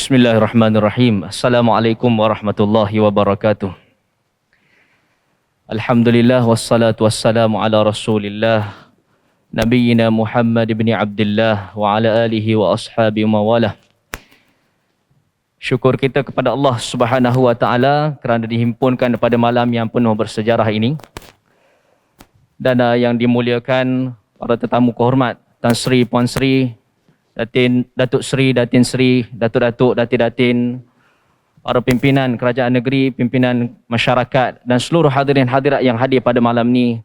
Bismillahirrahmanirrahim. Assalamualaikum warahmatullahi wabarakatuh. Alhamdulillah wassalatu wassalamu ala Rasulillah Nabiyyina Muhammad ibn Abdullah wa ala alihi wa ashabi mawalah. Syukur kita kepada Allah Subhanahu wa taala kerana dihimpunkan pada malam yang penuh bersejarah ini. Dan yang dimuliakan para tetamu kehormat, Tan Sri, Puan Sri, Datuk Sri, Datin Sri, Datuk-Datuk, Datin-Datin, para pimpinan kerajaan negeri, pimpinan masyarakat dan seluruh hadirin hadirat yang hadir pada malam ni.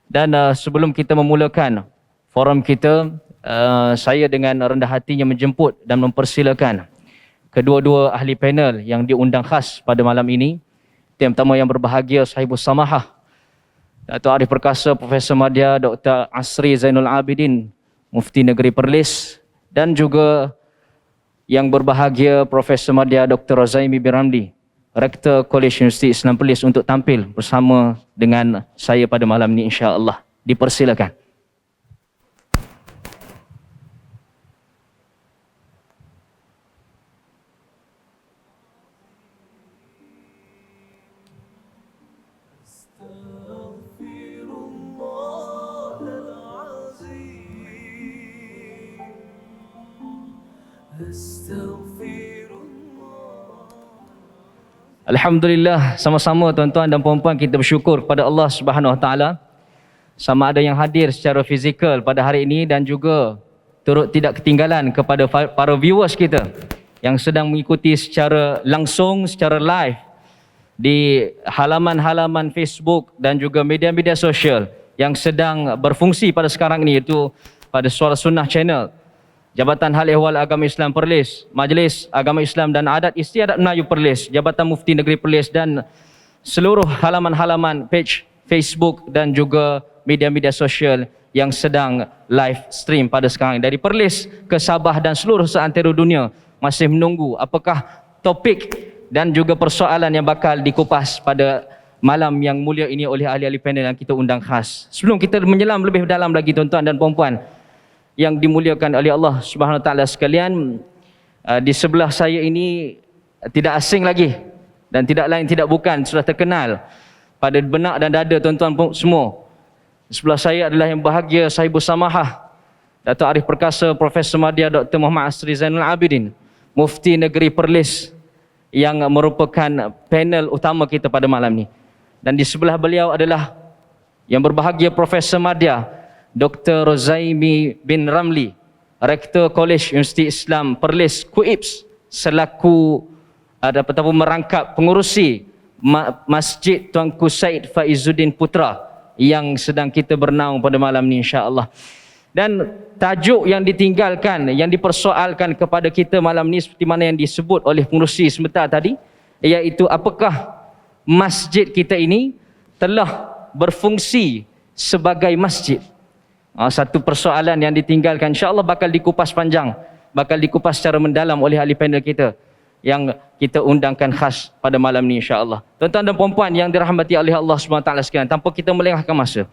Dan sebelum kita memulakan forum kita, saya dengan rendah hatinya menjemput dan mempersilakan kedua-dua ahli panel yang diundang khas pada malam ini. Yang pertama yang berbahagia Sahibus Samahah, Datuk Arif Perkasa, Profesor Madya Dr. Asri Zainul Abidin, Mufti Negeri Perlis, dan juga yang berbahagia Profesor Madya Dr. Rozaimi bin Ramli, Rektor Kolej Universiti Islam Perlis, untuk tampil bersama dengan saya pada malam ini insya-Allah. Dipersilakan. Alhamdulillah, sama-sama tuan-tuan dan puan-puan kita bersyukur kepada Allah Subhanahu Wa Taala, sama ada yang hadir secara fizikal pada hari ini dan juga turut tidak ketinggalan kepada para viewers kita yang sedang mengikuti secara langsung, secara live di halaman-halaman Facebook dan juga media-media sosial yang sedang berfungsi pada sekarang ini, iaitu pada Suara Sunnah Channel, Jabatan Hal Ehwal Agama Islam Perlis, Majlis Agama Islam dan Adat Istiadat Melayu Perlis, Jabatan Mufti Negeri Perlis dan seluruh halaman-halaman page Facebook dan juga media-media sosial yang sedang live stream pada sekarang dari Perlis ke Sabah dan seluruh seantero dunia masih menunggu apakah topik dan juga persoalan yang bakal dikupas pada malam yang mulia ini oleh ahli-ahli panel yang kita undang khas. Sebelum kita menyelam lebih dalam lagi tuan-tuan dan puan-puan yang dimuliakan oleh Allah Subhanahu Wa Taala sekalian, di sebelah saya ini tidak asing lagi dan tidak lain tidak bukan, sudah terkenal pada benak dan dada tuan-tuan semua. Di sebelah saya adalah yang bahagia Sahibus Samahah, Datuk Arif Perkasa, Profesor Madya Dr. Muhammad Asri Zainul Abidin, Mufti Negeri Perlis, yang merupakan panel utama kita pada malam ni. Dan di sebelah beliau adalah yang berbahagia Profesor Madya Dr. Rozaimi bin Ramli, Rektor Kolej Universiti Islam Perlis KUIPS, selaku merangkap pengurusi Masjid Tuanku Said Faizuddin Putra yang sedang kita bernaung pada malam ni insya-Allah. Dan tajuk yang ditinggalkan, yang dipersoalkan kepada kita malam ni seperti mana yang disebut oleh pengurusi sebentar tadi, iaitu apakah masjid kita ini telah berfungsi sebagai masjid. Satu persoalan yang ditinggalkan, insya-Allah bakal dikupas panjang, bakal dikupas secara mendalam oleh ahli panel kita yang kita undangkan khas pada malam ni insya-Allah. Tuan-tuan dan puan-puan yang dirahmati oleh Allah Subhanahu Wa Taala sekalian, tanpa kita melengahkan masa,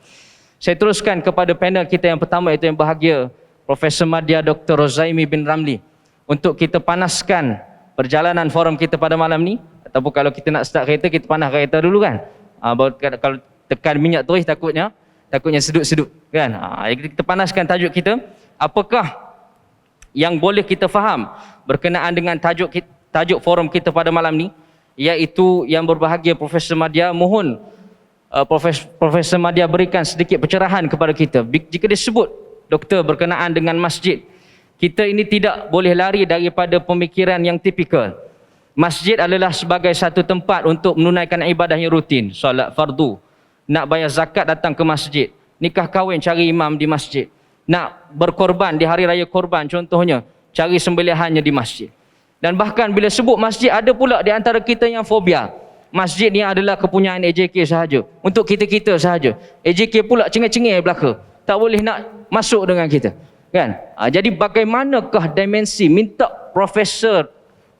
saya teruskan kepada panel kita yang pertama, iaitu yang bahagia Profesor Madya Dr. Rozaimi bin Ramli, untuk kita panaskan perjalanan forum kita pada malam ni. Ataupun kalau kita nak start kereta, kita panas kereta dulu kan. Kalau tekan minyak terus takutnya sedut-sedut kan. Jadi kita panaskan tajuk kita, apakah yang boleh kita faham berkenaan dengan tajuk forum kita pada malam ni, iaitu yang berbahagia Profesor Madya. Mohon Profesor Madya berikan sedikit pencerahan kepada kita. Jika disebut doktor berkenaan dengan masjid, kita ini tidak boleh lari daripada pemikiran yang tipikal. Masjid adalah sebagai satu tempat untuk menunaikan ibadah yang rutin, solat fardu, nak bayar zakat datang ke masjid, nikah kahwin cari imam di masjid, nak berkorban di hari raya korban contohnya, cari sembelihannya di masjid. Dan bahkan bila sebut masjid, ada pula di antara kita yang fobia. Masjid ni adalah kepunyaan AJK sahaja, untuk kita-kita sahaja. AJK pula cengih-cengih belaka, tak boleh nak masuk dengan kita kan. Jadi bagaimanakah dimensi, minta Profesor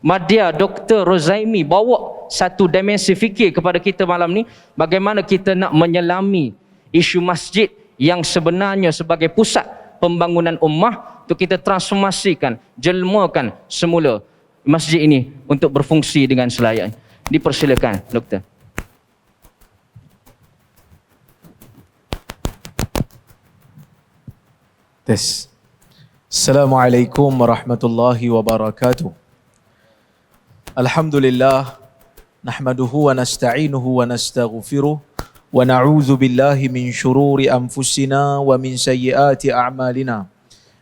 Madya Dr. Rozaimi bawa satu dimensi fikir kepada kita malam ni, bagaimana kita nak menyelami isu masjid yang sebenarnya sebagai pusat pembangunan ummah, untuk kita transformasikan, jelmakan semula masjid ini untuk berfungsi dengan selayak. Dipersilakan, Doktor. Tes. Assalamualaikum warahmatullahi wabarakatuh. Alhamdulillah, nahmaduhu wa nasta'inuhu wa nastaghfiruh wa na'udzu billahi min syururi anfusina wa min sayyiati a'malina.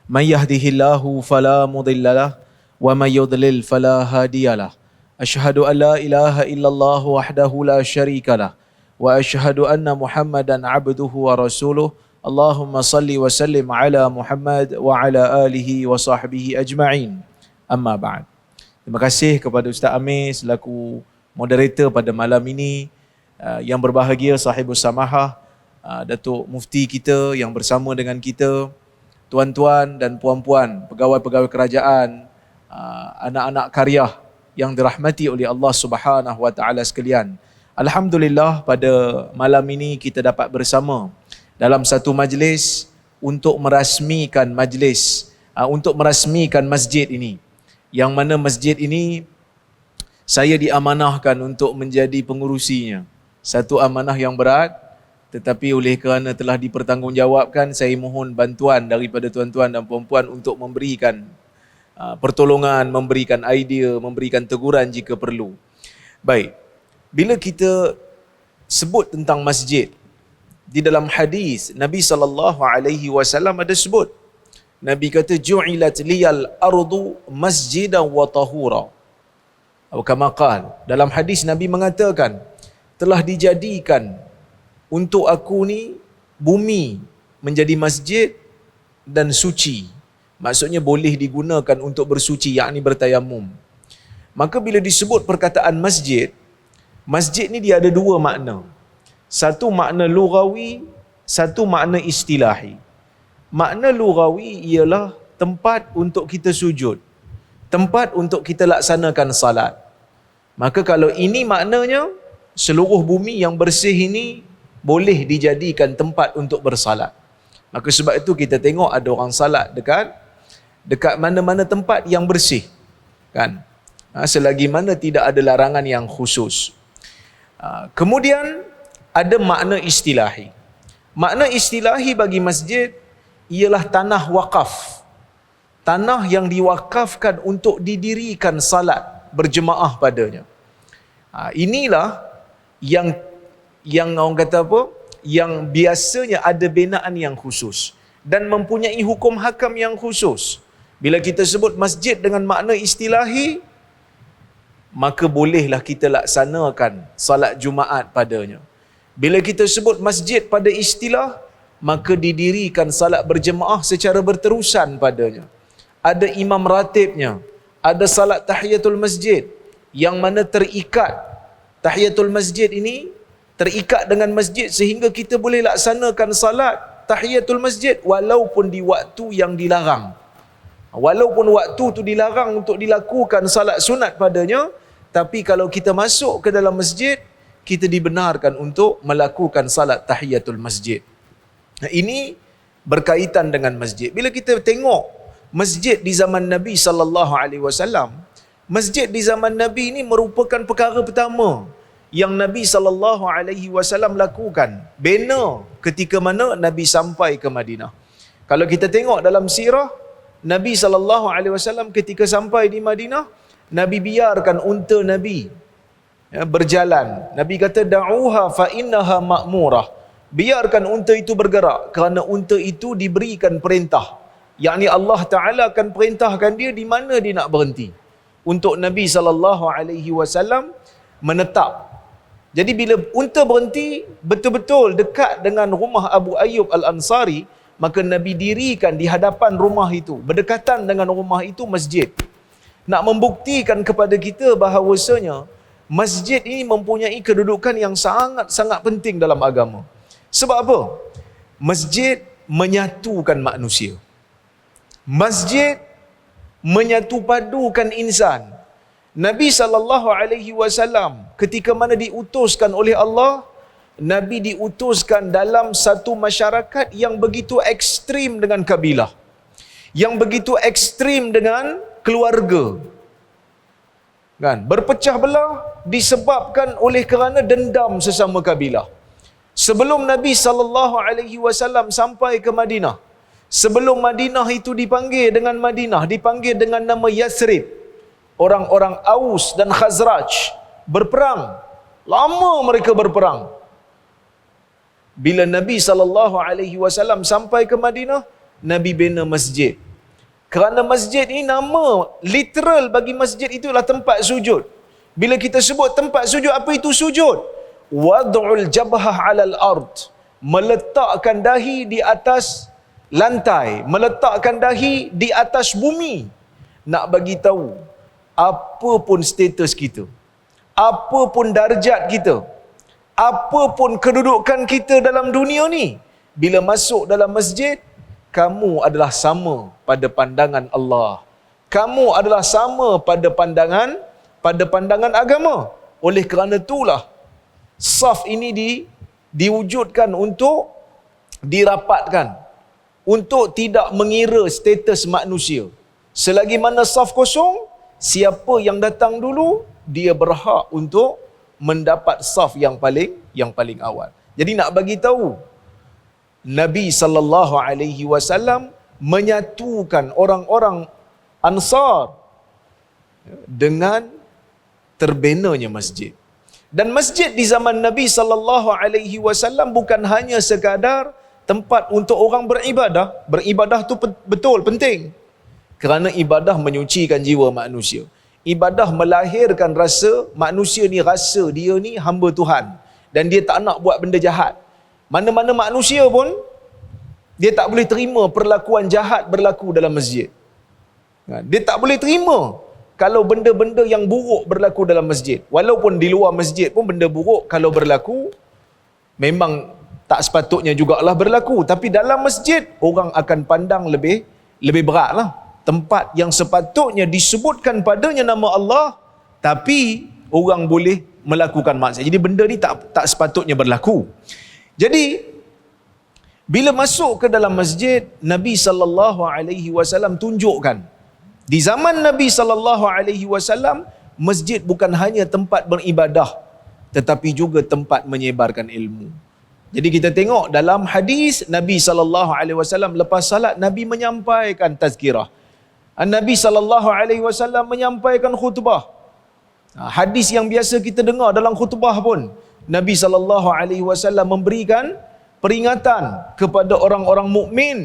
Man yahdihillahu fala mudhillalah wa man yudlil fala hadiyalah. Asyhadu an la ilaha illallah wahdahu la syarikalah wa asyhadu anna Muhammadan abduhu wa rasuluh. Allahumma salli wa sallim ala Muhammad wa ala alihi wa sahbihi ajma'in. Amma ba'd. Terima kasih kepada Ustaz Amir selaku moderator pada malam ini. Yang berbahagia sahibus samahah, Datuk Mufti kita yang bersama dengan kita, tuan-tuan dan puan-puan, pegawai-pegawai kerajaan, anak-anak karya yang dirahmati oleh Allah Subhanahu wa taala sekalian. Alhamdulillah, pada malam ini kita dapat bersama dalam satu majlis untuk merasmikan masjid ini. Yang mana masjid ini saya diamanahkan untuk menjadi pengurusinya. Satu amanah yang berat, tetapi oleh kerana telah dipertanggungjawabkan, saya mohon bantuan daripada tuan-tuan dan puan-puan untuk memberikan pertolongan, memberikan idea, memberikan teguran jika perlu. Baik, bila kita sebut tentang masjid, di dalam hadis Nabi SAW ada sebut, Nabi kata ju'ilat liyal ardu masjidan wa tahura. Atau kama qala, dalam hadis Nabi mengatakan, telah dijadikan untuk aku ni bumi menjadi masjid dan suci. Maksudnya boleh digunakan untuk bersuci, yakni bertayamum. Maka bila disebut perkataan masjid, masjid ni dia ada dua makna. Satu makna lughawi, satu makna istilahi. Makna lughawi ialah tempat untuk kita sujud, tempat untuk kita laksanakan salat. Maka kalau ini maknanya, seluruh bumi yang bersih ini boleh dijadikan tempat untuk bersalat. Maka sebab itu kita tengok ada orang salat dekat mana-mana tempat yang bersih, kan? Selagi mana tidak ada larangan yang khusus. Kemudian ada makna istilahi. Makna istilahi bagi masjid ialah tanah wakaf. Tanah yang diwakafkan untuk didirikan salat berjemaah padanya. Inilah yang orang kata apa? Yang biasanya ada binaan yang khusus dan mempunyai hukum hakam yang khusus. Bila kita sebut masjid dengan makna istilahi, maka bolehlah kita laksanakan salat Jumaat padanya. Bila kita sebut masjid pada istilah, maka didirikan salat berjemaah secara berterusan padanya. Ada imam ratibnya, ada salat tahiyatul masjid yang mana terikat. Tahiyatul masjid ini terikat dengan masjid sehingga kita boleh laksanakan salat tahiyatul masjid walaupun di waktu yang dilarang. Walaupun waktu tu dilarang untuk dilakukan salat sunat padanya, tapi kalau kita masuk ke dalam masjid, kita dibenarkan untuk melakukan salat tahiyatul masjid. Ini berkaitan dengan masjid. Bila kita tengok masjid di zaman Nabi SAW, masjid di zaman Nabi ini merupakan perkara pertama yang Nabi SAW lakukan. Bina ketika mana Nabi sampai ke Madinah. Kalau kita tengok dalam sirah, Nabi SAW ketika sampai di Madinah, Nabi biarkan unta Nabi berjalan. Nabi kata, da'uha fa innaha ma'murah. Biarkan unta itu bergerak kerana unta itu diberikan perintah. Yakni Allah Ta'ala akan perintahkan dia di mana dia nak berhenti. Untuk Nabi SAW menetap. Jadi bila unta berhenti betul-betul dekat dengan rumah Abu Ayyub Al-Ansari, maka Nabi dirikan di hadapan rumah itu, berdekatan dengan rumah itu masjid. Nak membuktikan kepada kita bahawasanya masjid ini mempunyai kedudukan yang sangat-sangat penting dalam agama. Sebab apa? Masjid menyatukan manusia. Masjid menyatu padukan insan. Nabi SAW ketika mana diutuskan oleh Allah, Nabi diutuskan dalam satu masyarakat yang begitu ekstrim dengan kabilah, yang begitu ekstrim dengan keluarga. Kan? Berpecah belah disebabkan oleh kerana dendam sesama kabilah. Sebelum Nabi SAW sampai ke Madinah, sebelum Madinah itu dipanggil dengan Madinah, dipanggil dengan nama Yathrib, orang-orang Aus dan Khazraj berperang. Lama mereka berperang. Bila Nabi SAW sampai ke Madinah, Nabi bina masjid. Kerana masjid ini nama literal bagi masjid itulah tempat sujud. Bila kita sebut tempat sujud, apa itu sujud? Wad'ul jabhah 'alal ard. Meletakkan dahi di atas lantai, meletakkan dahi di atas bumi. Nak bagi tahu apa pun status kita, apa pun darjat kita, apa pun kedudukan kita dalam dunia ni, bila masuk dalam masjid, kamu adalah sama pada pandangan Allah. Kamu adalah sama pada pandangan agama. Oleh kerana itulah saf ini diwujudkan untuk dirapatkan, untuk tidak mengira status manusia. Selagi mana saf kosong, siapa yang datang dulu, dia berhak untuk mendapat saf yang paling awal. Jadi nak bagi tahu, Nabi SAW menyatukan orang-orang Ansar dengan terbinanya masjid. Dan masjid di zaman Nabi SAW bukan hanya sekadar tempat untuk orang beribadah. Beribadah tu betul penting, kerana ibadah menyucikan jiwa manusia. Ibadah melahirkan rasa manusia ni, rasa dia ni hamba Tuhan dan dia tak nak buat benda jahat. Mana-mana manusia pun dia tak boleh terima perlakuan jahat berlaku dalam masjid. Dia tak boleh terima kalau benda-benda yang buruk berlaku dalam masjid. Walaupun di luar masjid pun benda buruk kalau berlaku, memang tak sepatutnya jugalah berlaku. Tapi dalam masjid, orang akan pandang lebih berat lah. Tempat yang sepatutnya disebutkan padanya nama Allah, tapi orang boleh melakukan maksiat. Jadi benda ni tak sepatutnya berlaku. Jadi bila masuk ke dalam masjid, Nabi SAW tunjukkan, di zaman Nabi SAW, masjid bukan hanya tempat beribadah, tetapi juga tempat menyebarkan ilmu. Jadi kita tengok dalam hadis Nabi SAW lepas salat, Nabi menyampaikan tazkirah. Nabi SAW menyampaikan khutbah. Hadis yang biasa kita dengar dalam khutbah pun, Nabi SAW memberikan peringatan kepada orang-orang mukmin,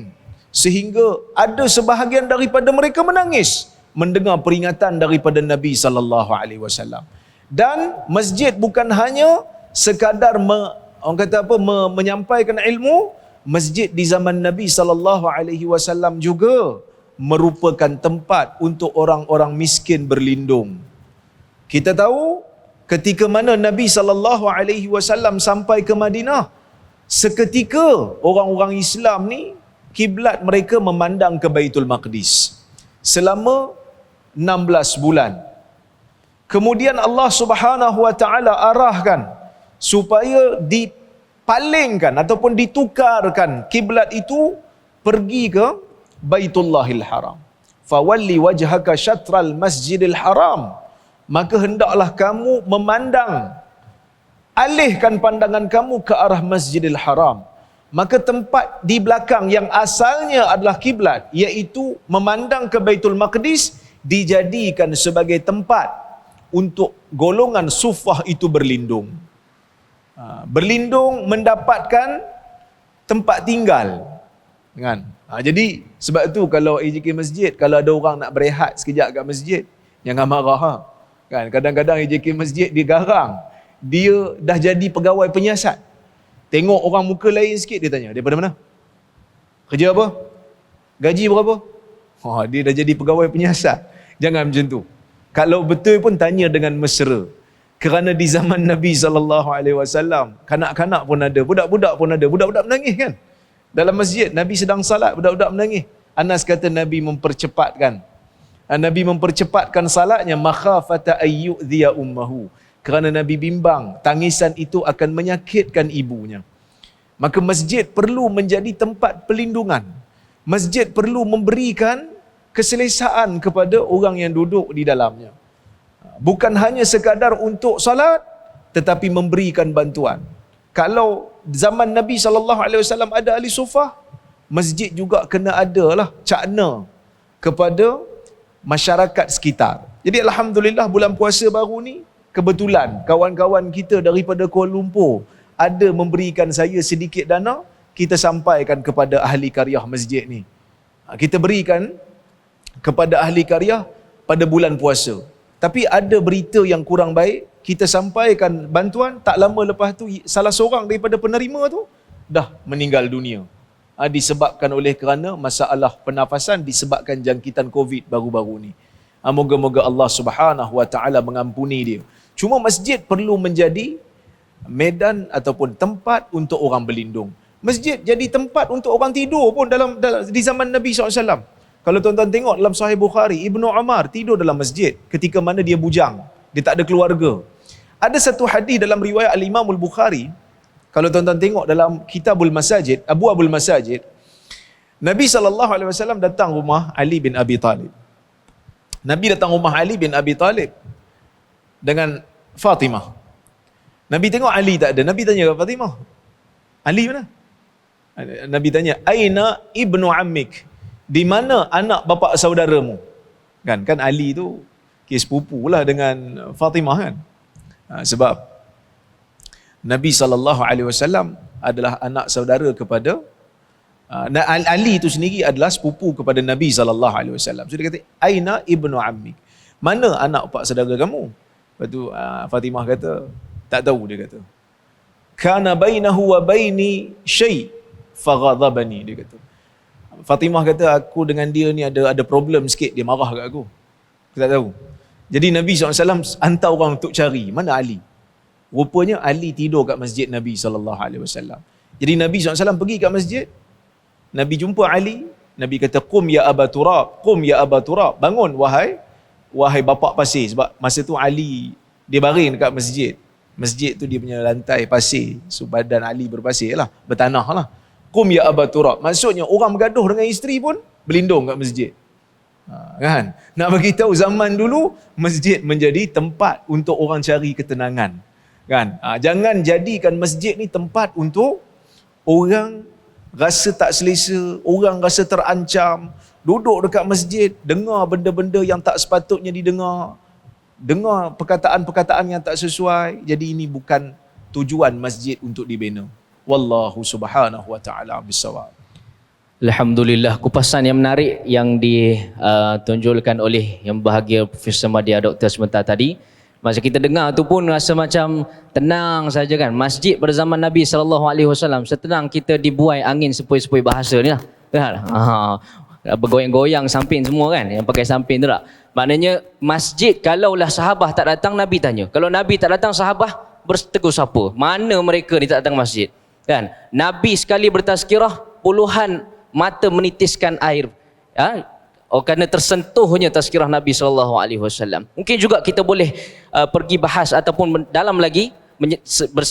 sehingga ada sebahagian daripada mereka menangis mendengar peringatan daripada Nabi SAW. Dan masjid bukan hanya sekadar menyampaikan ilmu. Masjid di zaman Nabi SAW juga merupakan tempat untuk orang-orang miskin berlindung. Kita tahu ketika mana Nabi SAW sampai ke Madinah, seketika orang-orang Islam ni kiblat mereka memandang ke Baitul Maqdis selama 16 bulan. Kemudian Allah Subhanahu wa taala arahkan supaya dipalingkan ataupun ditukarkan kiblat itu pergi ke Baitullahil Haram. Fawalli wajhaka syatral Masjidil Haram. Maka hendaklah kamu memandang, alihkan pandangan kamu ke arah Masjidil Haram. Maka tempat di belakang yang asalnya adalah kiblat, iaitu memandang ke Baitul Maqdis, dijadikan sebagai tempat untuk golongan sufah itu berlindung. Berlindung, mendapatkan tempat tinggal. Kan? Jadi sebab tu kalau AJK masjid, kalau ada orang nak berehat sekejap kat masjid, jangan marah. Kan? Kadang-kadang AJK masjid dia garang. Dia dah jadi pegawai penyiasat. Tengok orang muka lain sikit, dia tanya, daripada mana? Kerja apa? Gaji berapa? Dia dah jadi pegawai penyiasat. Jangan macam tu. Kalau betul pun tanya dengan mesra. Kerana di zaman Nabi SAW, kanak-kanak pun ada, budak-budak pun ada. Budak-budak menangis kan? Dalam masjid, Nabi sedang salat, budak-budak menangis. Anas kata Nabi mempercepatkan salatnya, makhafata ayyudhiya ummahu. Kerana Nabi bimbang tangisan itu akan menyakitkan ibunya. Maka masjid perlu menjadi tempat pelindungan. Masjid perlu memberikan keselesaan kepada orang yang duduk di dalamnya. Bukan hanya sekadar untuk salat, tetapi memberikan bantuan. Kalau zaman Nabi SAW ada ahli sufah, masjid juga kena ada lah cakna kepada masyarakat sekitar. Jadi alhamdulillah bulan puasa baru ni, kebetulan kawan-kawan kita daripada Kuala Lumpur ada memberikan saya sedikit dana, kita sampaikan kepada ahli karyah masjid ni. Kita berikan kepada ahli karyah pada bulan puasa. Tapi ada berita yang kurang baik, kita sampaikan bantuan, tak lama lepas tu salah seorang daripada penerima tu dah meninggal dunia. Disebabkan oleh kerana masalah pernafasan disebabkan jangkitan COVID baru-baru ni. Moga-moga Allah Subhanahu Wa Taala mengampuni dia. Cuma masjid perlu menjadi medan ataupun tempat untuk orang berlindung. Masjid jadi tempat untuk orang tidur pun dalam di zaman Nabi SAW. Kalau tuan-tuan tengok dalam Sahih Bukhari, Ibnu Umar tidur dalam masjid ketika mana dia bujang, dia tak ada keluarga. Ada satu hadis dalam riwayat Al-Imam Al-Bukhari, kalau tuan-tuan tengok dalam Kitabul Masajid, Abwabul Masajid, Nabi SAW datang rumah Ali bin Abi Talib. Nabi datang rumah Ali bin Abi Talib dengan Fatimah. Nabi tengok Ali tak ada. Nabi tanya kepada Fatimah, Ali mana? Nabi tanya, aina ibnu ammik? Di mana anak bapa saudaramu? Kan Ali tu kes sepupu lah dengan Fatimah kan. Sebab Nabi SAW adalah anak saudara kepada Ali itu sendiri adalah sepupu kepada Nabi SAW. So dia kata, aina ibnu ammik? Mana anak pak saudara kamu? Lepas tu Fatimah kata, tak tahu, dia kata. Kana bainahu wa baini syai' faghadhabani, dia kata. Fatimah kata, aku dengan dia ni ada problem sikit, dia marah kat aku. Aku tak tahu. Jadi Nabi SAW hantar orang untuk cari, mana Ali? Rupanya Ali tidur kat masjid Nabi SAW. Jadi Nabi SAW pergi kat masjid, Nabi jumpa Ali, Nabi kata, qum ya Aba Turab, qum ya Aba Turab, bangun wahai bapak pasir. Sebab masa tu Ali, dia baring dekat masjid. Masjid tu dia punya lantai pasir, so badan Ali berpasir lah, bertanah lah. Qum ya Aba Turab, maksudnya orang bergaduh dengan isteri pun berlindung kat masjid. Kan? Nak bagi tahu zaman dulu masjid menjadi tempat untuk orang cari ketenangan. Kan? Jangan jadikan masjid ni tempat untuk orang rasa tak selesa, orang rasa terancam, duduk dekat masjid, dengar benda-benda yang tak sepatutnya didengar, dengar perkataan-perkataan yang tak sesuai. Jadi ini bukan tujuan masjid untuk dibina. Wallahu subhanahu wa ta'ala bisawab. Alhamdulillah, kupasan yang menarik yang ditunjulkan oleh yang bahagia Profesor Madya Doktor sebentar tadi. Masa kita dengar tu pun rasa macam tenang saja kan. Masjid pada zaman Nabi SAW setenang kita dibuai angin sepoi-sepoi bahasa ni lah. Bergoyang-goyang samping semua kan, yang pakai samping tu tak. Maknanya masjid kalaulah sahabah tak datang, Nabi tanya. Kalau Nabi tak datang, sahabah bertegur sapa? Mana mereka ni tak datang masjid? Kan? Nabi sekali bertazkirah, puluhan mata menitiskan air. Kerana tersentuhnya tazkirah Nabi SAW. Mungkin juga kita boleh pergi bahas ataupun dalam lagi,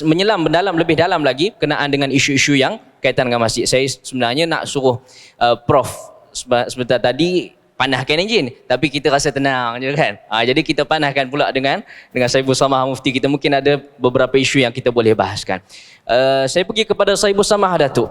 menyelam lebih dalam lagi berkenaan dengan isu-isu yang kaitan dengan masjid. Saya sebenarnya nak suruh Prof sebentar tadi panahkan enjin, tapi kita rasa tenang je kan. Jadi kita panahkan pula dengan Saiful Samah Mufti kita. Mungkin ada beberapa isu yang kita boleh bahaskan. Saya pergi kepada Saiful Samah Datuk.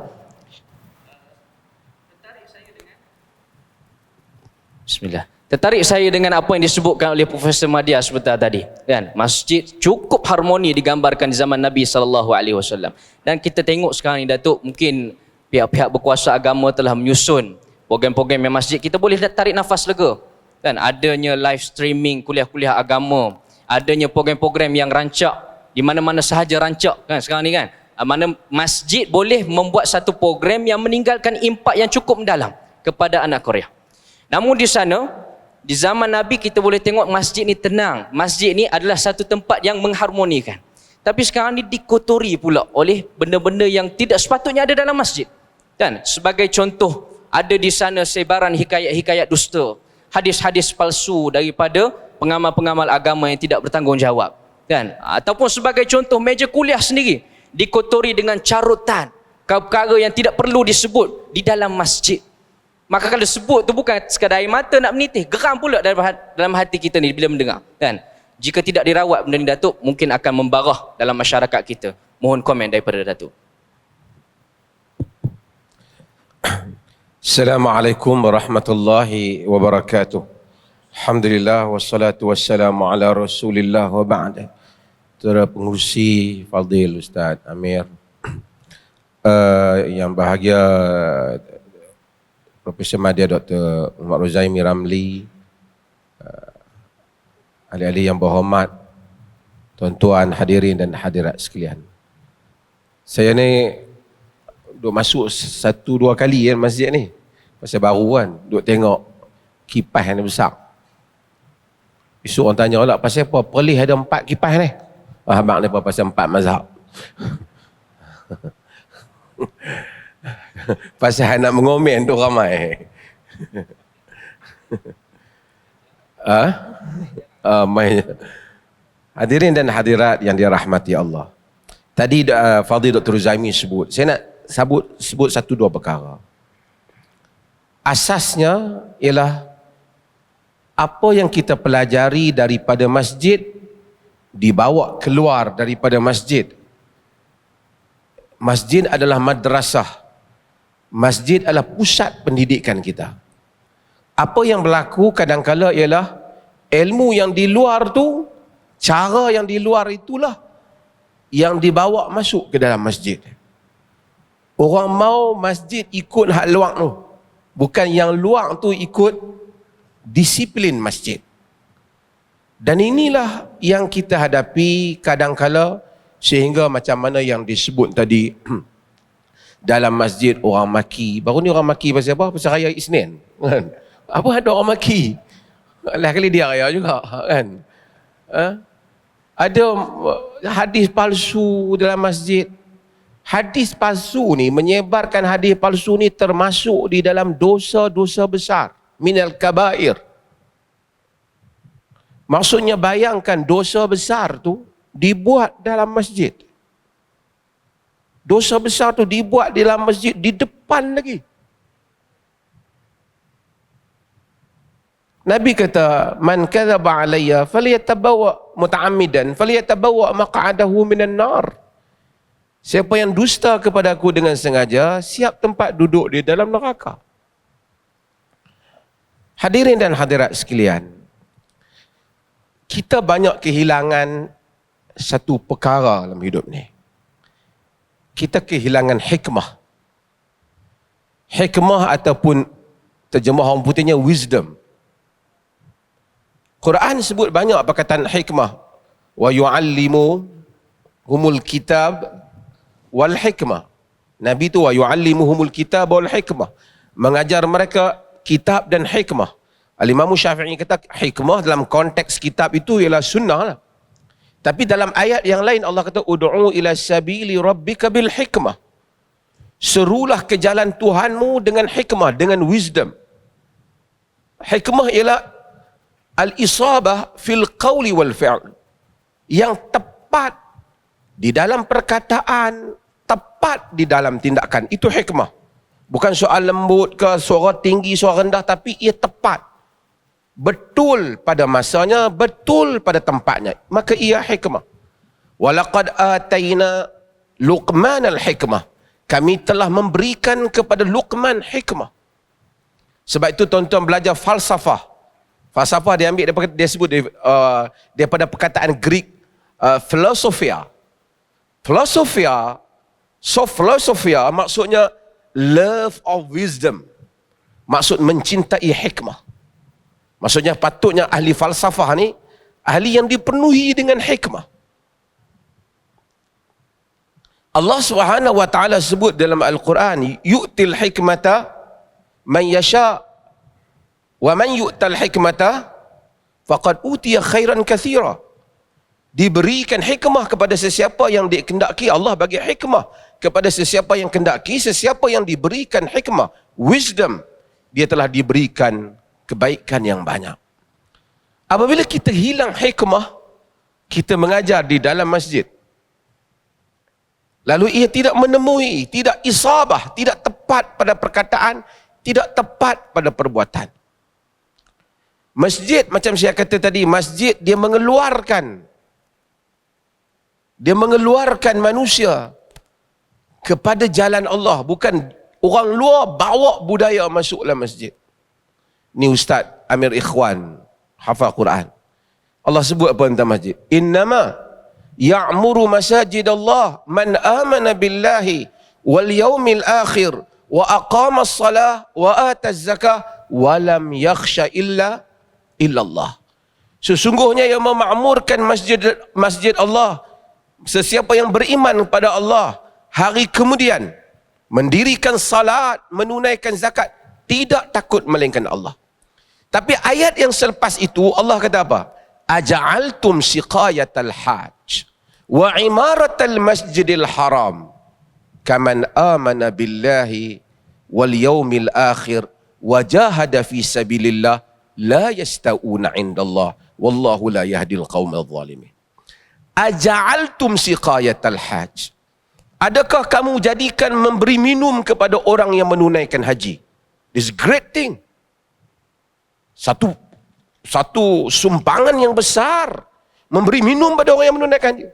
Bismillah. Tertarik saya dengan apa yang disebutkan oleh Profesor Madya sebentar tadi, kan? Masjid cukup harmoni digambarkan di zaman Nabi SAW. Dan kita tengok sekarang ni Datuk, mungkin pihak-pihak berkuasa agama telah menyusun program-program yang masjid kita boleh tarik nafas lega. Kan? Adanya live streaming kuliah-kuliah agama, adanya program-program yang rancak di mana-mana sahaja rancak kan sekarang ni kan. Mana masjid boleh membuat satu program yang meninggalkan impak yang cukup mendalam kepada anak Korea. Namun di sana, di zaman Nabi kita boleh tengok masjid ni tenang. Masjid ni adalah satu tempat yang mengharmonikan. Tapi sekarang ni dikotori pula oleh benda-benda yang tidak sepatutnya ada dalam masjid. Kan? Sebagai contoh, ada di sana sebaran hikayat-hikayat dusta, hadis-hadis palsu daripada pengamal-pengamal agama yang tidak bertanggungjawab. Kan? Ataupun sebagai contoh, meja kuliah sendiri dikotori dengan carutan, perkara yang tidak perlu disebut di dalam masjid. Maka kalau sebut tu bukan sekadar air mata nak menitih, geram pula dalam hati kita ni bila mendengar. Kan? Jika tidak dirawat benda ni Datuk, mungkin akan membarah dalam masyarakat kita. Mohon komen daripada Datuk. Assalamualaikum warahmatullahi wabarakatuh. Alhamdulillah wassalatu wassalamu ala Rasulillah wa ba'da. Saudara pengurusi Fadil Ustaz Amir, yang bahagia Profesor Madya Dr. Muhammad Ruzaimi Ramli, ahli-ahli yang berhormat, tuan-tuan hadirin dan hadirat sekalian. Saya ni duk masuk 1-2 kali kan masjid ni. Pasal baru kan, duk tengok kipas yang besar. Esok orang tanya lah, pasal apa Perlis ada 4 kipas ni? Mak ni apa pasal 4 mazhab. Pasal nak mengomen tu ramai. Hadirin dan hadirat yang dirahmati Allah. Tadi Fadil Dr. Ruzaimi sebut, saya nak sebut 1-2 perkara. Asasnya ialah apa yang kita pelajari daripada masjid dibawa keluar daripada masjid. Masjid adalah madrasah. Masjid adalah pusat pendidikan kita. Apa yang berlaku kadang-kala ialah ilmu yang di luar tu, cara yang di luar itulah yang dibawa masuk ke dalam masjid. Orang mau masjid ikut hak luar tu. Bukan yang luar tu ikut disiplin masjid. Dan inilah yang kita hadapi kadang-kala, sehingga macam mana yang disebut tadi, dalam masjid orang maki. Baru ni orang maki pasal apa? Pasal raya Isnin. Kan? Apa ada orang maki? Lah kali dia raya juga. Kan? Ada hadis palsu dalam masjid. Hadis palsu ni, menyebarkan hadis palsu ni termasuk di dalam dosa-dosa besar. Minal kabair. Maksudnya bayangkan dosa besar tu dibuat dalam masjid. Dosa besar tu dibuat di dalam masjid, di depan lagi. Nabi kata, man kadzaba alayya falyatabawwa muta'ammidan falyatabawwa maq'adahu minan nar. Siapa yang dusta kepada aku dengan sengaja, siap tempat duduk di dalam neraka. Hadirin dan hadirat sekalian, kita banyak kehilangan satu perkara dalam hidup ni. Kita kehilangan hikmah. Hikmah ataupun terjemah orang putihnya wisdom. Quran sebut banyak perkataan hikmah. Wa yu'allimu humul kitab wal hikmah. Nabi tu wa yu'allimuhumul kitab wal hikmah. Mengajar mereka kitab dan hikmah. Al-Imam Syafi'i kata hikmah dalam konteks kitab itu ialah sunnah lah. Tapi dalam ayat yang lain Allah kata ud'u ila sabili rabbika bil hikmah. Serulah ke jalan Tuhanmu dengan hikmah, dengan wisdom. Hikmah ialah al-isabah fil qawli wal fi'l. Yang tepat di dalam perkataan, tepat di dalam tindakan. Itu hikmah. Bukan soal lembut ke, suara tinggi, suara rendah, tapi ia tepat. Betul pada masanya, betul pada tempatnya. Maka ia hikmah. Walaqad atayna Luqman al-hikmah. Kami telah memberikan kepada Luqman hikmah. Sebab itu tuan-tuan belajar falsafah. Falsafah dia ambil daripada, dia sebut daripada perkataan Greek philosophia. Philosophia maksudnya love of wisdom. Maksud mencintai hikmah. Maksudnya patutnya ahli falsafah ni ahli yang dipenuhi dengan hikmah. Allah Subhanahu wa taala sebut dalam Al-Quran, yu'til hikmata man yasha wa man yu'tal hikmata faqad utiya khairan katsira. Diberikan hikmah kepada sesiapa yang dikehendaki. Allah bagi hikmah kepada sesiapa yang kehendaki. Sesiapa yang diberikan hikmah, wisdom, dia telah diberikan kebaikan yang banyak. Apabila kita hilang hikmah, kita mengajar di dalam masjid, lalu ia tidak menemui, tidak isabah, tidak tepat pada perkataan, tidak tepat pada perbuatan. Masjid macam saya kata tadi, masjid dia mengeluarkan manusia kepada jalan Allah. Bukan orang luar bawa budaya masuk dalam masjid. Ni Ustaz Amir Ikhwan, hafal Quran. Allah sebut apa tentang masjid? Innama ya'muru masajid Allah man amana billahi wal yaumil akhir wa aqama as-salah wa ata az-zakah wa lam yakhsha illa Allah. Sesungguhnya yang memakmurkan masjid Allah sesiapa yang beriman kepada Allah, hari kemudian mendirikan salat, menunaikan zakat, tidak takut melainkan Allah. Tapi ayat yang selepas itu Allah kata apa? Aja'altum siqayatal hajj wa imaratal masjidil haram kaman amana billahi wal yaumil akhir wa jahada fi sabilillah la yasta'una indallah wallahu la yahdil qaumadh dhalimin. Aja'altum siqayatal hajj, adakah kamu jadikan memberi minum kepada orang yang menunaikan haji? This great thing. Satu sumbangan yang besar, memberi minum pada orang yang menunaikan haji.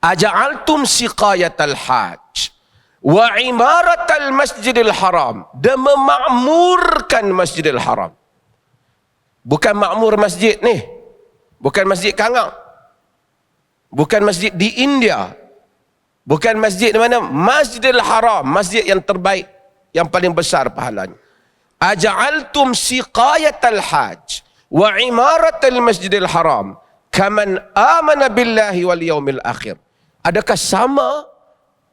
Aja'altum siqayatal hajj wa imaratal masjidil haram, dan memakmurkan masjidil haram. Bukan makmur masjid ni, bukan masjid Kangang, bukan masjid di India, bukan masjid di mana, Masjidil Haram, masjid yang terbaik, yang paling besar pahalanya. Aja'altum siqayatal hajj wa imaratal masjidil haram kaman amana billahi wal yaumil akhir. Adakah sama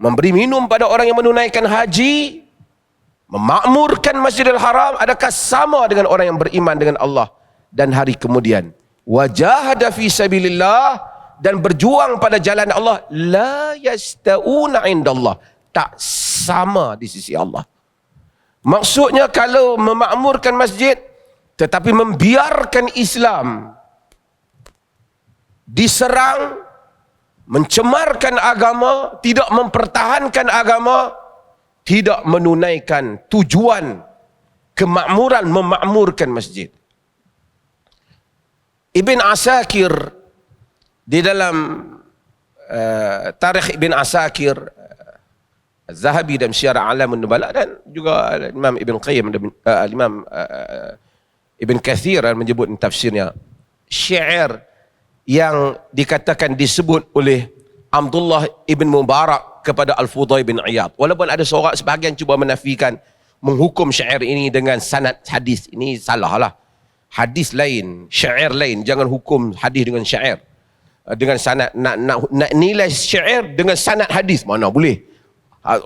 memberi minum pada orang yang menunaikan haji, memakmurkan Masjidil Haram, adakah sama dengan orang yang beriman dengan Allah dan hari kemudian? Wajahada fi sabilillah, dan berjuang pada jalan Allah. La yasta'una indallah, tak sama di sisi Allah. Maksudnya kalau memakmurkan masjid tetapi membiarkan Islam diserang, mencemarkan agama, tidak mempertahankan agama, tidak menunaikan tujuan kemakmuran memakmurkan masjid. Ibn Asakir di dalam Tarikh Ibn Asakir, Az-Zahabi dan Syiar A'lamun Nubala, dan juga Imam Ibn Qayyim, Imam Ibn Kathir menyebut tafsirnya, syair yang dikatakan disebut oleh Abdullah Ibn Mubarak kepada Al-Fudail bin Iyad. Walaupun ada seorang sebahagian cuba menafikan, menghukum syair ini dengan sanad hadis, ini salah lah. Hadis lain, syair lain, jangan hukum hadis dengan syair. Dengan sanad, nak nilai syair dengan sanad hadis, mana boleh.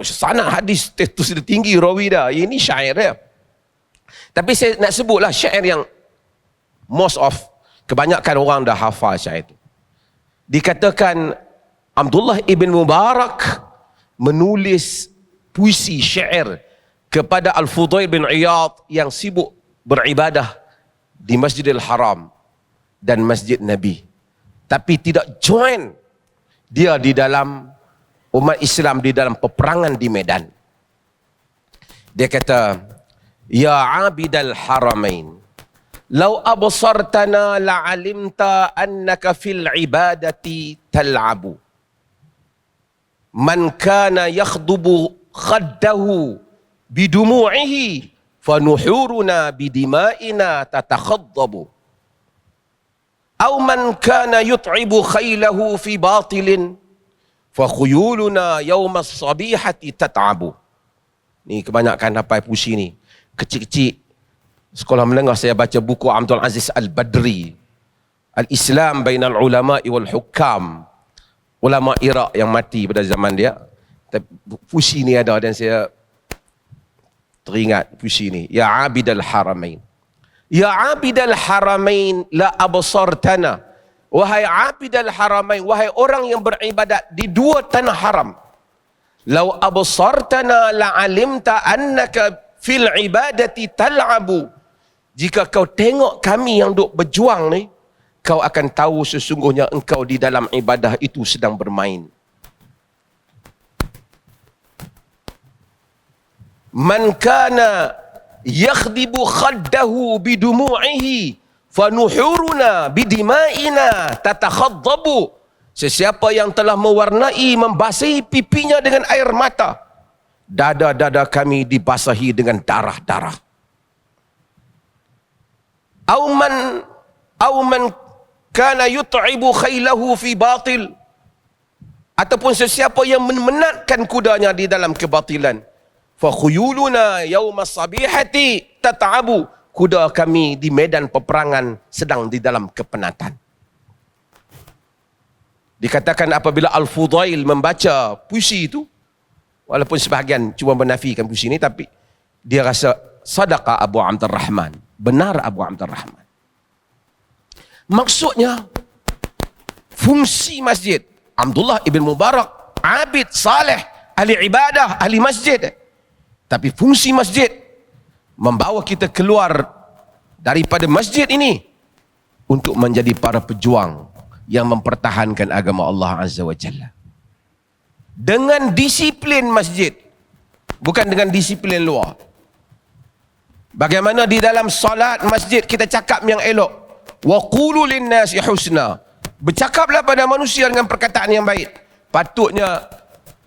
Sanad hadis status dia tinggi, rawi dah, ini syair dia. Tapi saya nak sebutlah syair yang most of, kebanyakan orang dah hafal syair itu. Dikatakan Abdullah Ibn Mubarak menulis puisi syair kepada Al-Fudail bin Iyad yang sibuk beribadah di Masjidil Haram dan Masjid Nabi, tapi tidak join dia di dalam umat Islam di dalam peperangan di Medan. Dia kata, ya abidal haramain, law absartana la'alimta annaka fil ibadati tal'abu. Man kana yakhdubu khaddahu bidumu'ihi fanuhuruna bidima'ina tatakhaddabu. Aw man kana yut'ibu khaylahu fi batilin fakhuyuluna yawma as-sabihati tat'abu. Ni kebanyakan hafal puisi ni. Kecil-kecil sekolah menengah saya baca buku Abdul Aziz Al-Badri, Al-Islam Bainal Ulama'i wal Hukam, ulama Iraq yang mati pada zaman dia. Puisi ni ada dan saya teringat puisi ni. Ya abidal haramain, ya abidal haramain la absartana, wahai abidal haramain, wahai orang yang beribadat di dua tanah haram. Lau absartana la alimta annaka fil ibadati tal'abu. Jika kau tengok kami yang duk berjuang ni, kau akan tahu sesungguhnya engkau di dalam ibadah itu sedang bermain. Man kana yakhdibu khaddahu bidumu'ihi fanuhuruna bidima'ina tatakhaddabu. Sesiapa yang telah mewarnai, membasahi pipinya dengan air mata, dada-dada kami dibasahi dengan darah-darah. Auman kana yut'ibu khailahu fi batil, ataupun sesiapa yang memenatkan kudanya di dalam kebatilan. Fa khuyuluna yauma sabihati tata'abu, kuda kami di medan peperangan sedang di dalam kepenatan. Dikatakan apabila Al-Fudail membaca puisi itu, walaupun sebahagian cuba menafikan puisi ini, tapi dia rasa sadaqa Abu Abdurrahman, benar Abu Abdurrahman. Maksudnya fungsi masjid, Abdullah ibn Mubarak abid saleh, ahli ibadah, ahli masjid, tapi fungsi masjid membawa kita keluar daripada masjid ini untuk menjadi para pejuang yang mempertahankan agama Allah Azza wa Jalla. Dengan disiplin masjid, bukan dengan disiplin luar. Bagaimana di dalam salat masjid kita cakap yang elok. Wa qulu linnasi husna. Bercakaplah pada manusia dengan perkataan yang baik. Patutnya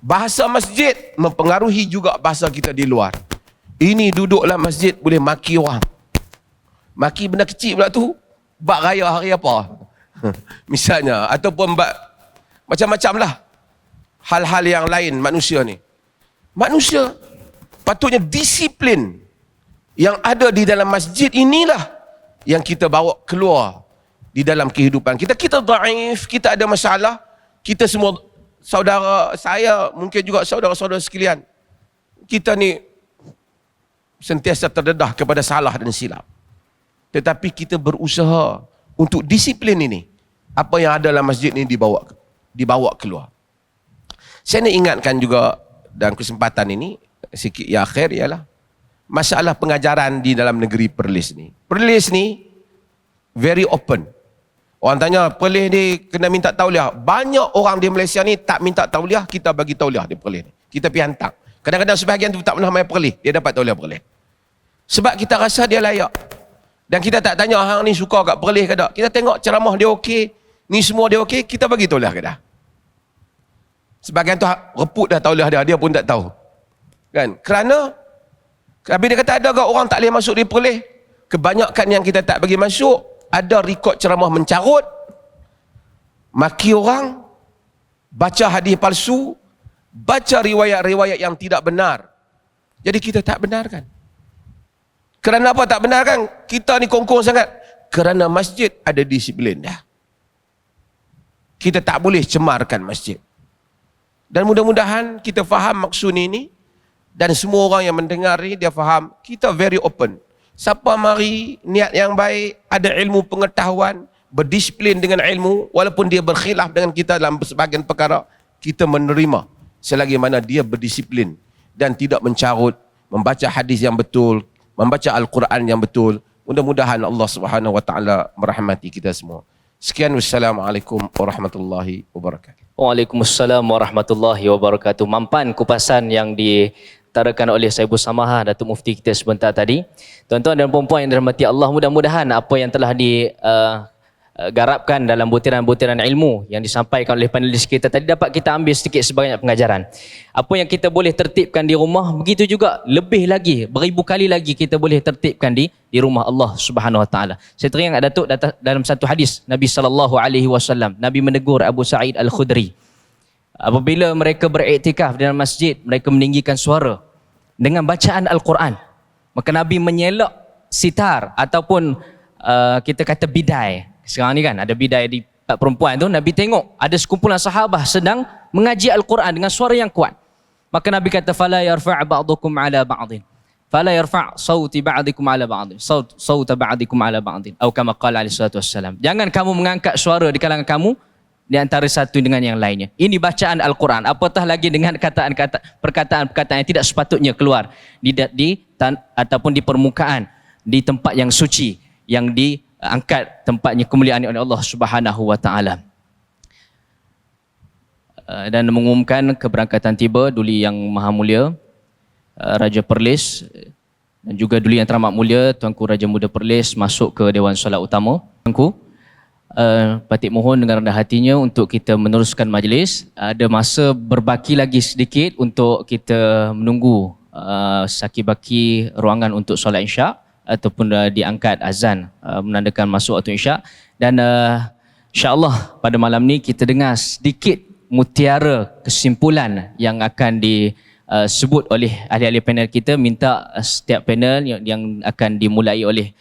bahasa masjid mempengaruhi juga bahasa kita di luar. Ini duduklah masjid boleh maki orang. Maki benda kecil pula tu, bak raya hari apa. Misalnya, ataupun bak macam-macam lah. Hal-hal yang lain manusia ni. Manusia patutnya disiplin yang ada di dalam masjid inilah yang kita bawa keluar di dalam kehidupan kita. Kita dhaif, kita ada masalah. Kita semua, saudara saya, mungkin juga saudara-saudara sekalian, kita ni sentiasa terdedah kepada salah dan silap. Tetapi kita berusaha untuk disiplin ini. Apa yang ada dalam masjid ini dibawa keluar. Saya nak ingatkan juga dalam kesempatan ini, sikit ya akhir, ialah masalah pengajaran di dalam negeri Perlis ni. Perlis ni very open. Orang tanya, Perlis ni kena minta tauliah. Banyak orang di Malaysia ni tak minta tauliah, kita bagi tauliah di Perlis ni. Kita pergi hantar. Kadang-kadang sebahagian tu tak pernah main Perlis, dia dapat tauliah Perlis. Sebab kita rasa dia layak. Dan kita tak tanya, hang ni suka kat Perlis ke tak. Kita tengok ceramah dia okey, ni semua dia okey, kita bagi tauliah ke dah. Sebahagian tu reput dah tauliah dia pun tak tahu. Kan? Kerana habis dia kata ada ke orang tak boleh masuk di Perlis. Kebanyakan yang kita tak bagi masuk, ada rekod ceramah mencarut, maki orang, baca hadis palsu, baca riwayat-riwayat yang tidak benar. Jadi kita tak benarkan. Kerana apa tak benarkan? Kita ni kongkong sangat. Kerana masjid ada disiplin dah. Kita tak boleh cemarkan masjid. Dan mudah-mudahan kita faham maksud ini, dan semua orang yang mendengar ni dia faham, kita very open. Siapa mari niat yang baik, ada ilmu pengetahuan, berdisiplin dengan ilmu, walaupun dia berkhilaf dengan kita dalam sebahagian perkara, kita menerima selagi mana dia berdisiplin dan tidak mencarut, membaca hadis yang betul, membaca Al-Quran yang betul. Mudah-mudahan Allah Subhanahu wa taala merahmati kita semua. Sekian, wassalamualaikum warahmatullahi wabarakatuh. Waalaikumsalam warahmatullahi wabarakatuh. Mampan kupasan yang ditarakan oleh Saibul Samaha, Datuk Mufti kita sebentar tadi. Tuan-tuan dan puan-puan yang dirahmati Allah, mudah-mudahan apa yang telah digarapkan dalam butiran-butiran ilmu yang disampaikan oleh panelis kita tadi dapat kita ambil sedikit sebanyak pengajaran. Apa yang kita boleh tertibkan di rumah, begitu juga lebih lagi, beribu kali lagi kita boleh tertibkan di rumah Allah Subhanahu wa taala. Saya teringat Datuk dalam satu hadis Nabi sallallahu alaihi wasallam, Nabi menegur Abu Sa'id Al-Khudri. Apabila mereka beriktikaf dalam masjid, mereka meninggikan suara dengan bacaan Al-Quran. Maka Nabi menyelak sitar ataupun kita kata bidai. Sekarang ni kan ada bidai di perempuan tu, Nabi tengok ada sekumpulan sahabah sedang mengaji Al-Quran dengan suara yang kuat. Maka Nabi kata, fala yarfa' ba'dukum ala ba'din. Fala yarfa' sauti ba'dikum ala ba'din. Sauta ba'dikum ala ba'din. Atau kama qala alaihi salatu wassalam. Jangan kamu mengangkat suara di kalangan kamu di antara satu dengan yang lainnya. Ini bacaan Al-Quran. Apatah lagi dengan perkataan-perkataan yang tidak sepatutnya keluar ataupun di permukaan, di tempat yang suci, yang diangkat tempatnya kemuliaan oleh Allah Subhanahu wa taala. Dan mengumumkan keberangkatan tiba Duli Yang Maha Mulia Raja Perlis dan juga dulu Yang Teramat Mulia Tuanku Raja Muda Perlis masuk ke Dewan Solat Utama. Tuanku, Patik mohon dengan rendah hatinya untuk kita meneruskan majlis. Ada masa berbaki lagi sedikit untuk kita menunggu saki-baki ruangan untuk solat Isyak ataupun diangkat azan menandakan masuk waktu Isyak. Dan insya-Allah pada malam ni kita dengar sedikit mutiara kesimpulan yang akan disebut oleh ahli-ahli panel kita. Minta setiap panel yang akan dimulai oleh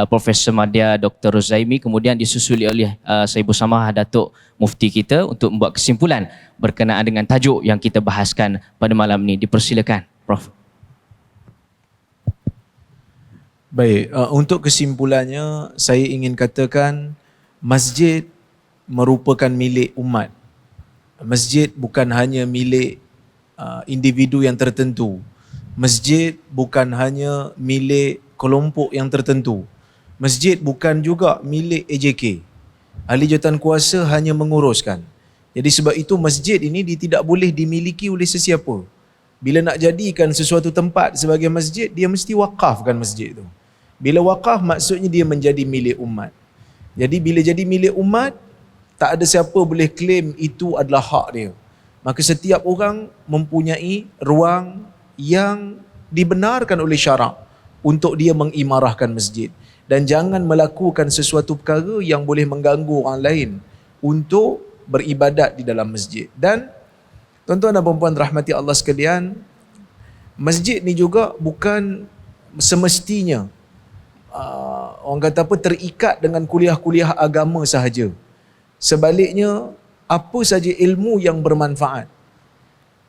Profesor Madya Dr. Rozaimi, kemudian disusuli oleh saya bersama Datuk Mufti kita untuk membuat kesimpulan berkenaan dengan tajuk yang kita bahaskan pada malam ni. Dipersilakan, Prof. Baik, untuk kesimpulannya saya ingin katakan masjid merupakan milik umat. Masjid bukan hanya milik individu yang tertentu. Masjid bukan hanya milik kelompok yang tertentu. Masjid bukan juga milik AJK. Ahli jawatan kuasa hanya menguruskan. Jadi sebab itu masjid ini tidak boleh dimiliki oleh sesiapa. Bila nak jadikan sesuatu tempat sebagai masjid, dia mesti wakafkan masjid itu. Bila wakaf maksudnya dia menjadi milik umat. Jadi bila jadi milik umat, tak ada siapa boleh claim itu adalah hak dia. Maka setiap orang mempunyai ruang yang dibenarkan oleh syarak untuk dia mengimarahkan masjid. Dan jangan melakukan sesuatu perkara yang boleh mengganggu orang lain untuk beribadat di dalam masjid. Dan tuan-tuan dan puan-puan rahmati Allah sekalian, masjid ni juga bukan semestinya orang kata apa, terikat dengan kuliah-kuliah agama sahaja. Sebaliknya, apa saja ilmu yang bermanfaat,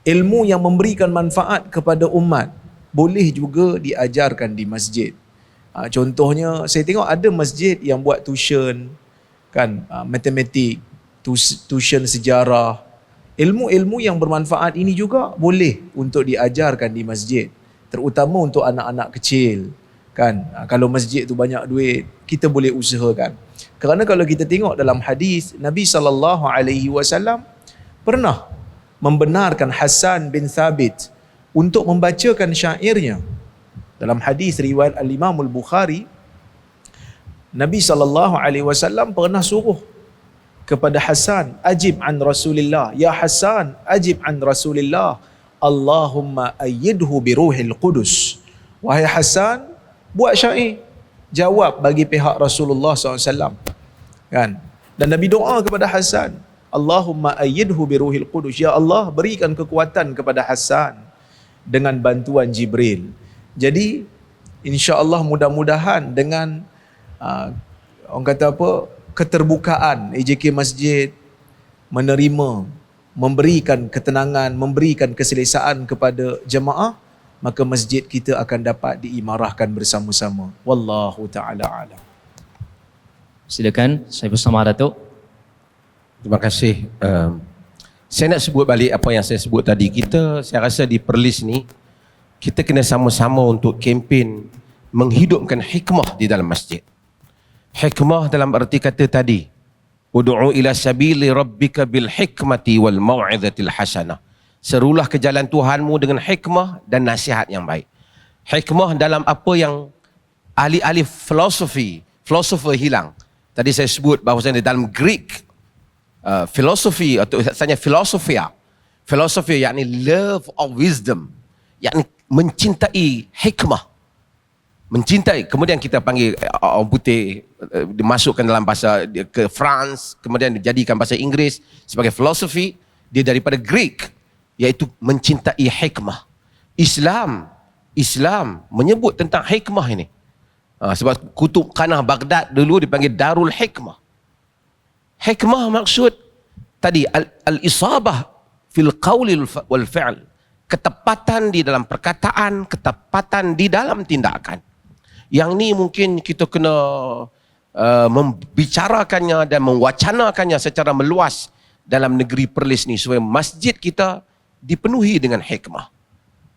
ilmu yang memberikan manfaat kepada umat, boleh juga diajarkan di masjid. Contohnya, saya tengok ada masjid yang buat tuition, kan, matematik, tuition sejarah. Ilmu-ilmu yang bermanfaat ini juga boleh untuk diajarkan di masjid, terutama untuk anak-anak kecil. Kan, kalau masjid tu banyak duit, kita boleh usahakan. Kerana kalau kita tengok dalam hadis, Nabi SAW pernah membenarkan Hasan bin Thabit untuk membacakan syairnya. Dalam hadis riwayat Al-Imam Al-Bukhari, Nabi SAW pernah suruh kepada Hasan, ajib an Rasulillah, ya Hasan, ajib an Rasulillah, Allahumma ayyidhu biruhil qudus. Wahai Hasan, buat syair jawab bagi pihak Rasulullah SAW, kan? Dan Nabi doa kepada Hasan, Allahumma ayyidhu biruhil qudus, ya Allah berikan kekuatan kepada Hasan dengan bantuan Jibril. Jadi insya-Allah mudah-mudahan dengan orang kata apa, keterbukaan AJK Masjid menerima, memberikan ketenangan, memberikan keselesaan kepada jemaah, maka masjid kita akan dapat diimarahkan bersama-sama. Wallahu ta'ala alam. Silakan, saya bersama Datuk. Terima kasih. Saya nak sebut balik apa yang saya sebut tadi. Saya rasa di Perlis ni, kita kena sama-sama untuk kempen menghidupkan hikmah di dalam masjid. Hikmah dalam arti kata tadi, ud'u ila sabili rabbika bil hikmati wal mau'izatil hasanah. Serulah ke jalan Tuhanmu dengan hikmah dan nasihat yang baik. Hikmah dalam apa yang ahli-ahli filosofer hilang. Tadi saya sebut bahawasanya dalam Greek, filosofi atau asalnya filosofia. Filosofi yakni love of wisdom, yakni mencintai hikmah. Mencintai, kemudian kita panggil orang putih, dimasukkan dalam bahasa ke France, kemudian dijadikan bahasa Inggeris sebagai filosofi. Dia daripada Greek, iaitu mencintai hikmah. Islam menyebut tentang hikmah ini. Sebab Kutub Khanah Baghdad dulu dipanggil Darul Hikmah. Hikmah maksud tadi al-isabah fil qawli wal fi'l. Ketepatan di dalam perkataan, ketepatan di dalam tindakan. Yang ni mungkin kita kena membicarakannya dan mewacanakannya secara meluas dalam negeri Perlis ni, supaya masjid kita dipenuhi dengan hikmah.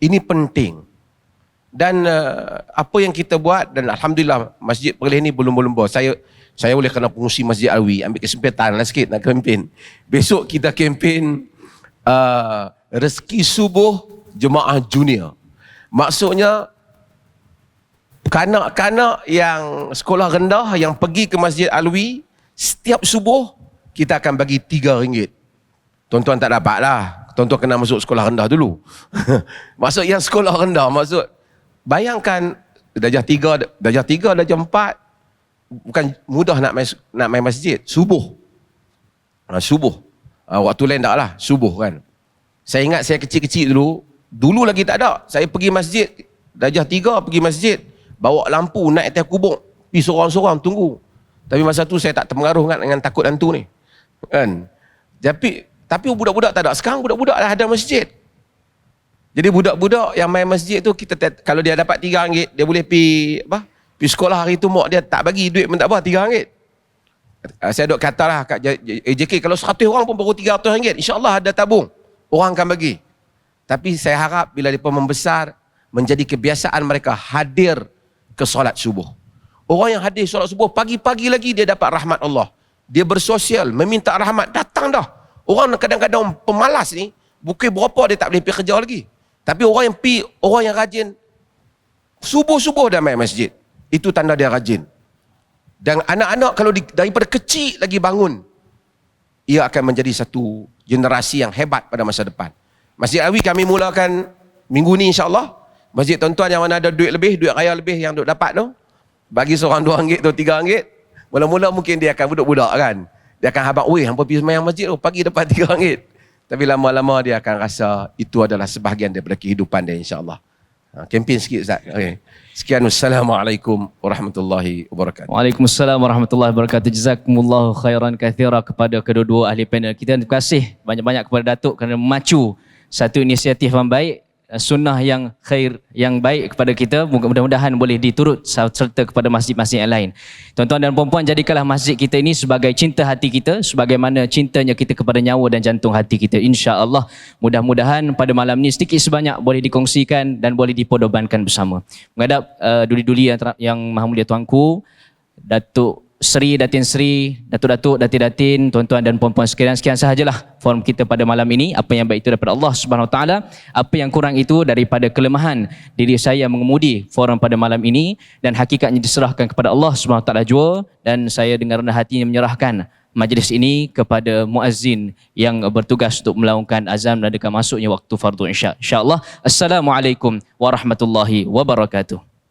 Ini penting. Dan apa yang kita buat, dan Alhamdulillah Masjid Perlis ni belum saya boleh kena pengurusi Masjid Alwi, ambil kesempatan lah sikit nak kempen. Besok kita kempen rezeki subuh jemaah junior. Maksudnya kanak-kanak yang sekolah rendah yang pergi ke Masjid Alwi, setiap subuh kita akan bagi RM3. Tuan-tuan tak dapat lah. Tuan-tuan kena masuk sekolah rendah dulu. Masuk yang sekolah rendah, maksud bayangkan darjah 3, darjah 4, bukan mudah nak main masjid. Subuh. Subuh. Waktu lain tak lah, subuh kan. Saya ingat saya kecil-kecil dulu lagi tak ada. Saya pergi masjid, darjah 3 pergi masjid, bawa lampu naik atas kubur, pergi sorang-sorang tunggu. Tapi masa tu saya tak terpengaruh dengan takut hantu ni. Kan? Tapi budak-budak tak ada. Sekarang budak-budak dah ada masjid. Jadi budak-budak yang main masjid tu, kalau dia dapat RM3, dia boleh pergi sekolah hari tu, mak dia tak bagi duit pun tak apa, RM3. Saya duk kata lah kat AJK, kalau 100 orang pun baru RM300, insyaAllah ada tabung, orang akan bagi. Tapi saya harap bila mereka membesar, menjadi kebiasaan mereka hadir ke solat subuh. Orang yang hadir solat subuh, pagi-pagi lagi dia dapat rahmat Allah. Dia bersosial, meminta rahmat, datang dah. Orang kadang-kadang pemalas ni, bukan berapa dia tak boleh pergi kerja lagi. Tapi orang yang rajin, subuh-subuh dah main masjid. Itu tanda dia rajin. Dan anak-anak kalau daripada kecil lagi bangun, ia akan menjadi satu generasi yang hebat pada masa depan. Masjid Alwi kami mulakan minggu ni insyaAllah. Masjid tuan-tuan yang mana ada duit lebih, duit raya lebih yang duk dapat tu, bagi seorang RM2 atau RM3. Mula-mula mungkin dia akan budak-budak kan. Dia akan habaq, weh, hampa pergi semayang masjid tu, pagi dapat RM3. Tapi lama-lama dia akan rasa itu adalah sebahagian daripada kehidupan dia insyaAllah. Kempen sikit Ustaz. Okay. Sekian, wassalamualaikum warahmatullahi wabarakatuh. Waalaikumsalam warahmatullahi wabarakatuh. Jazakumullahu khairan kathira kepada kedua-dua ahli panel kita. Terima kasih banyak-banyak kepada Datuk kerana memacu satu inisiatif yang baik, sunnah yang khair, yang baik kepada kita. Mudah-mudahan boleh diturut serta kepada masjid-masjid yang lain. Tuan-tuan dan puan-puan, jadikanlah masjid kita ini sebagai cinta hati kita, sebagaimana cintanya kita kepada nyawa dan jantung hati kita. InsyaAllah, mudah-mudahan pada malam ni sedikit sebanyak boleh dikongsikan dan boleh dipodobankan bersama. Menghadap duli-duli yang Maha Mulia Tuanku, Datuk Seri, Datin Seri, Datuk-Datuk, Datin-Datin, tuan-tuan dan puan-puan sekalian, sekian sahajalah forum kita pada malam ini. Apa yang baik itu daripada Allah Subhanahu Wa Taala, apa yang kurang itu daripada kelemahan diri saya mengemudi forum pada malam ini, dan hakikatnya diserahkan kepada Allah Subhanahu Wa Taala jua, dan saya dengan rendah hati menyerahkan majlis ini kepada muazzin yang bertugas untuk melaungkan azan dan dekat masuknya waktu fardu isya. InsyaAllah. Assalamualaikum warahmatullahi wabarakatuh.